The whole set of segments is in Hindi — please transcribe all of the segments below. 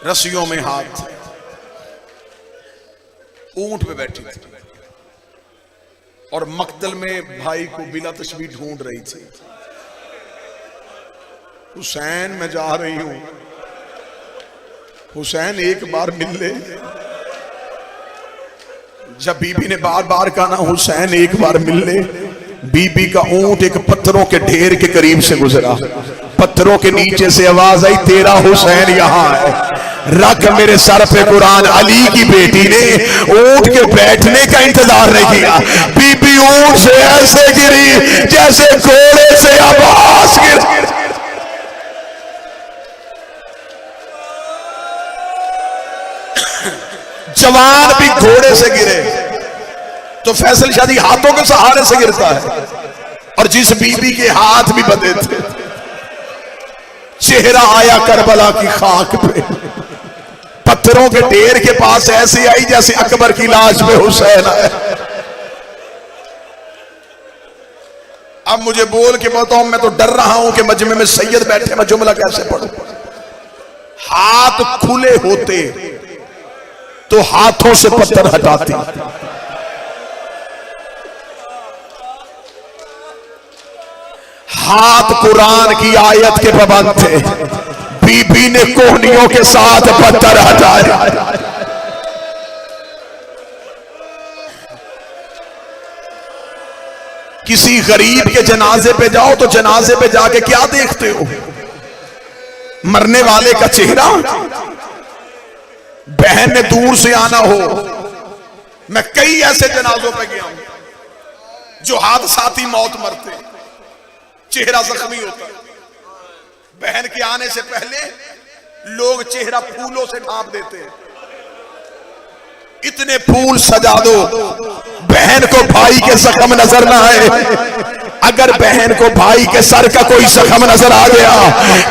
रस्सियों में हाथ, ऊंट पे बैठी थी और मक्तल में भाई को बिला तशबीह ढूंढ रही थी। हुसैन मैं जा रही हूं, हुसैन एक बार मिल ले। जब बीबी ने बार बार कहा ना हुसैन एक बार मिल ले, बीबी का ऊंट एक पत्थरों के ढेर के करीब से गुजरा। पत्थरों के नीचे से आवाज आई, तेरा हुसैन यहां है, रख मेरे सर पे कुरान। अली की बेटी ने ऊंट के बैठने का इंतजार नहीं किया, बीबी ऊंट से ऐसे गिरी जैसे घोड़े से अब्बास गिर। जवान भी घोड़े से गिरे तो फैसल शादी हाथों के सहारे से गिरता है, और जिस बीबी के हाथ भी बंधे थे, चेहरा आया करबला की खाक पे, पत्थरों के ढेर के पास ऐसे आई जैसे अकबर की लाश में हुसैन आया। अब मुझे बोल के बताओ, मैं तो डर रहा हूं कि मजमे में सैयद बैठे, मैं जुमला कैसे पढ़ूं। हाथ खुले होते तो हाथों से पत्थर हटाती, हाथ कुरान की आयत के पाबंद थे, बीबी ने कोहनियों के साथ पत्थर हटाया। किसी गरीब के जनाजे पे जाओ तो जनाजे पे जाके क्या देखते हो? मरने वाले का चेहरा। बहन ने दूर से आना हो, मैं कई ऐसे जनाजों पे गया हूं जो हादसाती मौत मरते, चेहरा जख्मी होता है। बहन के आने से पहले लोग चेहरा फूलों से ढांप देते हैं, इतने फूल सजा दो बहन को भाई के जख्म नजर ना आए। अगर बहन को भाई के सर का कोई जख्म नजर आ गया,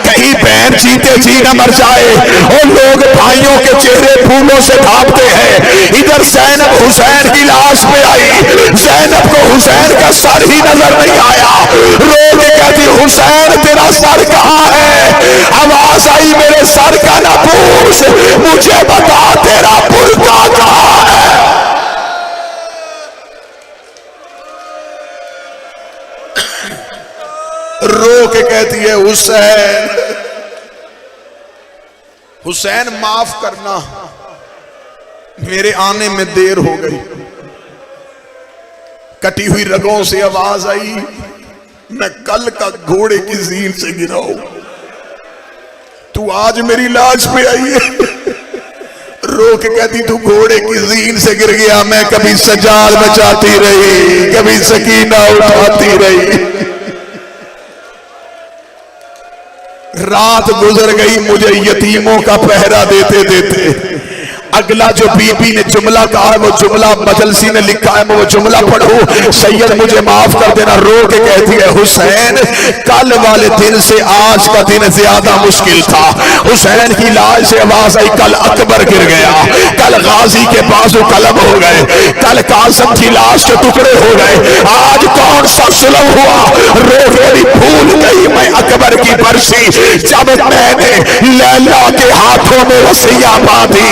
कहीं बहन जीते जी न मर जाए, और लोग भाइयों के चेहरे फूलों से ढांपते हैं। इधर ज़ैनब हुसैन की लाश पे आई, ज़ैनब को हुसैन का सर ही नजर नहीं आया, रो के कहती हुसैन तेरा सर कहां है? आवाज आई मेरे सर का ना पूछ, मुझे बता तेरा बुर्का कहां है? रो के कहती है हुसैन, हुसैन माफ करना, मेरे आने में देर हो गई। कटी हुई रगों से आवाज आई, मैं कल का घोड़े की जीन से गिरा हूं, तू आज मेरी लाश पे आई है। रो के कहती तू घोड़े की जीन से गिर गया, मैं कभी सजाद बचाती रही, कभी सकीना उठाती रही। रात गुजर गई मुझे यतीमों का पहरा देते देते। अगला जो बीबी ने जुमला कहा, वो जुमला मजलसी ने लिखा है, मैं वो जुमला पढ़ूं। सैयद मुझे माफ कर देना। रो के कहती है हुसैन कल वाले दिन से आज का दिन ज्यादा मुश्किल था। हुसैन की लाश से आवाज आई, कल अकबर गिर गया, कल गाजी के बाजू कलम हो गए, कल कासिम की लाश के टुकड़े हो गए, आज कौन सा जुल्म हुआ? रो के भूल गई मैं अकबर की बरसी, जब मैंने लैला के हाथों में रस्सियां बांधी,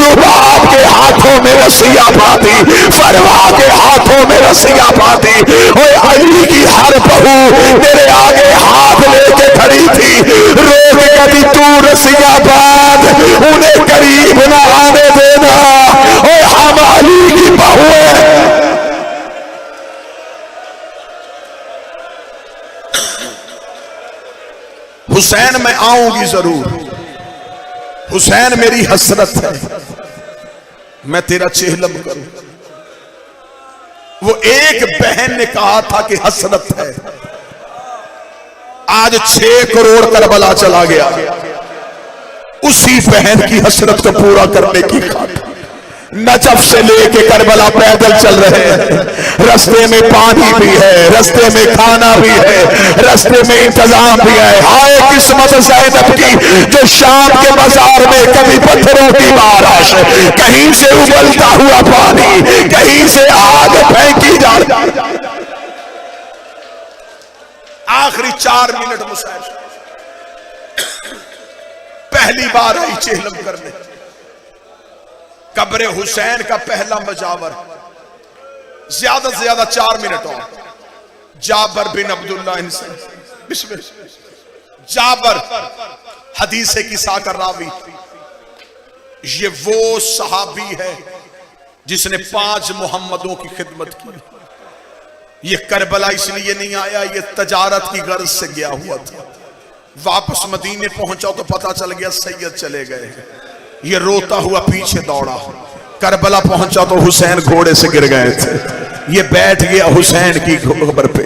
रुबाब के हाथों में रस्सियां बांधी, फरवा के हाथों में रस्सियां बांधी। ओए अली की हर बहू मेरे आगे हाथ लेके खड़ी थी, रो के कहती तू रस्सियां बांध, उन्हें करीब ना आने देना। ओए हम अली की बहू है। हुसैन मैं आऊंगी जरूर, हुसैन मेरी हसरत है, मैं तेरा चेहलम करूं। वो एक बहन ने कहा था कि हसरत है, आज 6 करोड़ करबला चला गया उसी बहन की हसरत को पूरा करने की खातिर। नजफ से लेके करबला पैदल चल रहे हैं, रास्ते में पानी भी है, रास्ते में खाना भी है, रास्ते में इंतजाम भी है। हाय किस्मत ज़ैनब की जो शाम के बाजार में कभी पत्थरों की बारिश, कहीं से उबलता हुआ पानी, कहीं से आग फेंकी जा रही। आखिरी 4 मिनट मुसाफिर पहली बार आई चेहलम करने। कब्र हुसैन का पहला मजावर, ज्यादा से ज्यादा 4 मिनट और। जाबर बिन अब्दुल्लाह इंसान, जाबर हदीस किस्सा का रावी, ये वो सहाबी है जिसने 5 मोहम्मदों की खिदमत की। ये करबला इसलिए नहीं आया, ये तजारत की गर्ज से गया हुआ था। वापस मदीने पहुंचा तो पता चल गया सैयद चले गए। ये रोता हुआ पीछे दौड़ा, करबला पहुंचा तो हुसैन घोड़े से गिर गए थे। ये बैठ गया हुसैन की खबर पे।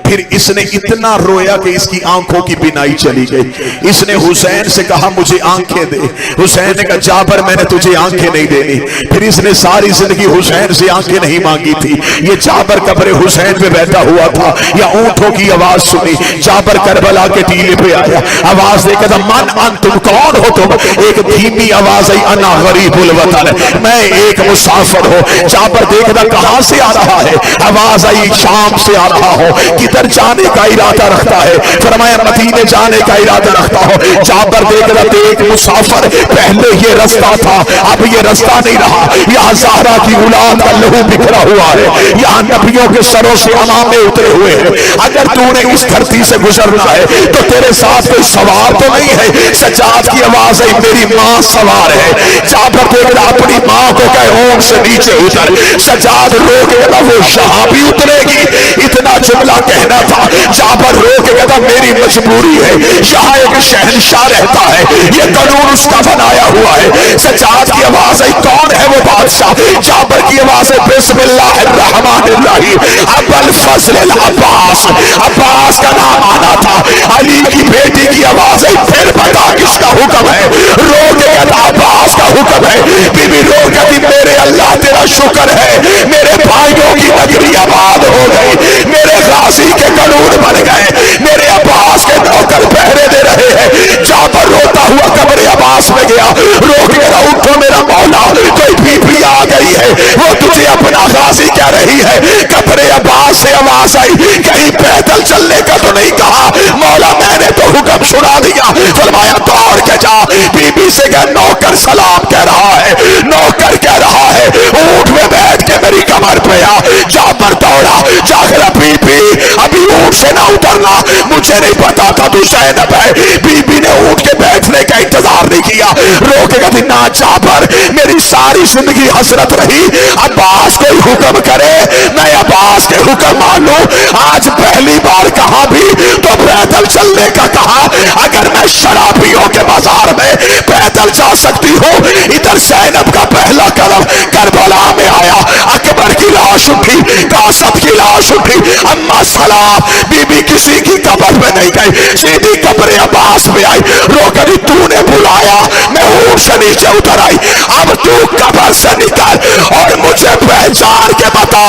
फिर इसने इतना रोया कि इसकी आंखों की बिनाई चली गई। इसने हुसैन से कहा मुझे आंखें दे। हुसैन ने कहा जाबर मैंने तुझे आंखें नहीं देनी। फिर इसने सारी जिंदगी हुसैन से आंखें नहीं मांगी थी। ये जाबर कब्र हुसैन पे बैठा हुआ था, या ऊंटों की आवाज सुनी। जाबर करबला के टीले पे आया, आवाज देकर था मन अन तुम कौन हो तुम? एक धीमी आवाज आई अना गरीबुल वतन, मैं एक मुसाफिर हूं। जाबर देखता कहां से आ रहा है? आवाज आई शाम से आ रहा हो। किधर जाने का इरादा रखता है? फरमाया मदीने जाने का इरादा रखता हो। जाबर देख रहा था एक मुसाफिर, पहले ये रास्ता था अब ये रास्ता नहीं रहा। यहाँ ज़हरा की औलाद का लहू बिखरा हुआ है, यहाँ नबियों के सरों से अमामे उतरे हुए हैं। अगर तूने इस धरती से गुजरना है तो तेरे साथ कोई सवार तो नहीं है। सज्जाद की आवाज है मेरी माँ सवार है। जाबर देख रहा अपनी माँ को कहे ऊंट से नीचे उतर। सज्जाद रोकेगा वो यहाँ भी उतरेगी। इतना जुमला कहना था। जाबर रो के कहता मेरी मजबूरी है, यहाँ एक शहंशाह रहता है, ये कानून उसका बनाया हुआ है। सज्जाद की आवाज आई कौन है वो बादशाह? जाबर की आवाज है बिस्मिल्लाहिर्रहमानिर्रहीम अबुल फजल अब्बास। अब्बास का नाम आना था। अली की बेटी की आवाज है फिर बता किसका हुक्म है? रो के कहता अब्बास का हुक्म है। बीबी रो कहती मेरे अल्लाह तेरा शुक्र है, मेरे भाइयों की नगरी आबाद हो गई, मेरे गाजी के कानून बन गए, मेरे अब्बास के नौकर पहरे दे रहे हैं। जाबर रोता हुआ कब्र अब्बास में गया, रो के कहा उठो मेरा मौला, कोई बीबी आ गई है, वो तुझे अपना गाजी कह रही है। कब्र अब्बास से आवाज आई कहीं पैदल चलने का तो नहीं कहा? मौला मैंने तो हुक्म सुना दिया। फरमाया दौड़ के जा, बीबी से कह नौकर सलाम कह रहा है, नौकर कह रहा है ऊंट में बैठ के मेरी कमर पे आ। जाबर दौड़ा, जाकर बीबी अभी ऊंट से ना उतरना, मुझे नहीं पता था तू ज़ैनब है। बीबी ने ऊंट के बैठने का इंतजार नहीं किया, रो के कहती ना जाबर मेरी सारी जिंदगी हसरत रही अब्बास कोई हुक्म करे मैं अब्बास के हुक्म मानूं। आज पहली बार कहा भी तो पैदल चलने का कहा। अगर मैं शराबियों के बाजार में पैदल जा सकती हूँ, इधर ज़ैनब का पहला कदम करबला में आया। अकबर की लाश उठी, कासब की लाश उठी, अम्मा सलाम बीबी किसी की कब्र में नहीं गई, सीधी कब्र अब्बास में आई। रोकनी तूने बुलाया, मैं ऊंट से नीचे उतर आई, अब तू कब्र से निकल और मुझे पहचान के बता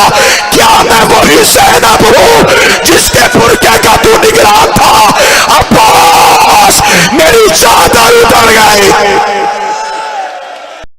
क्या मैं वही ज़ैनब हूँ जिस